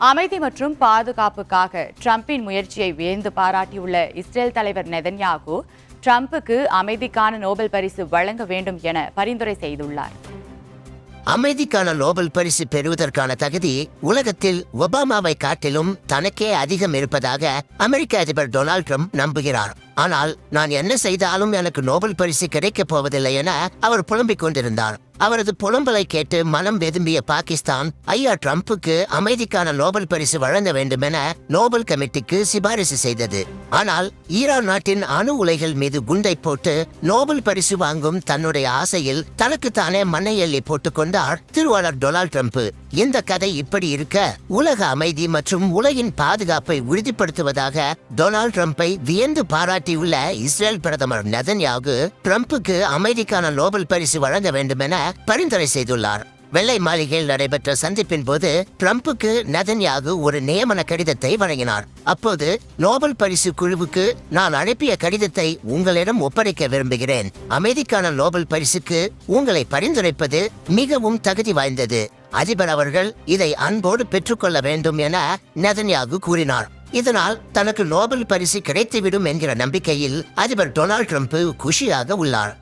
அமைதி மற்றும் பாதுகாப்புக்காக ட்ரம்பின் முயற்சியை வியந்து பாராட்டியுள்ள இஸ்ரேல் தலைவர் நெதன்யாகு ட்ரம்புக்கு அமைதிக்கான நோபல் பரிசு வழங்க வேண்டும் என பரிந்துரை செய்துள்ளார். அமைதிக்கான நோபல் பரிசு பெறுவதற்கான தகுதி உலகத்தில் ஒபாமாவை காட்டிலும் தனக்கே அதிகம் இருப்பதாக அமெரிக்க அதிபர் டொனால்ட் ட்ரம்ப் நம்புகிறார். ஆனால் நான் என்ன செய்தாலும் எனக்கு நோபல் பரிசு கிடைக்கப் போவதில்லை என அவர் புலம்பிக் கொண்டிருந்தார். அவரது புலம்பலை கேட்டு மனம் வெதும்பிய பாகிஸ்தான் ஐயா ட்ரம்புக்கு அமைதிக்கான நோபல் பரிசு வழங்க வேண்டும் என நோபல் கமிட்டிக்கு சிபாரிசு செய்தது. ஆனால் ஈரான் நாட்டின் அணு உலைகள் மீது குண்டை போட்டு நோபல் பரிசு வாங்கும் தன்னுடைய ஆசையில் தனக்குத்தானே மண்ணை எள்ளி போட்டுக் கொண்டார் திருவாளர் டொனால்ட் ட்ரம்ப். இந்த கதை இப்படி இருக்க, உலக அமைதி மற்றும் உலகின் பாதுகாப்பை உறுதிப்படுத்துவதாக டொனால்ட் ட்ரம்பை வியந்து பாராட்டியுள்ள இஸ்ரேல் பிரதமர் நெதன்யாகு ட்ரம்புக்கு அமைதிக்கான நோபல் பரிசு வழங்க வேண்டும் என பரிந்துரை செய்துள்ளார். வெள்ளை மாளிகையில் நடைபெற்ற சந்திப்பின் போது ட்ரம்புக்கு நெதன்யாகு ஒரு நியமன கடிதத்தை வழங்கினார். அப்போது நோபல் பரிசு குழுவுக்கு நான் அனுப்பிய கடிதத்தை உங்களிடம் ஒப்படைக்க விரும்புகிறேன். அமைதிக்கான நோபல் பரிசுக்கு உங்களை பரிந்துரைப்பது மிகவும் தகுதி வாய்ந்தது. அதிபர் அவர்கள் இதை அன்போடு பெற்றுக்கொள்ள வேண்டும் என நெதன்யாகு கூறினார். இதனால் தனக்கு நோபல் பரிசு கிடைத்துவிடும் என்கிற நம்பிக்கையில் அதிபர் டொனால்ட் ட்ரம்ப் குஷியாக உள்ளார்.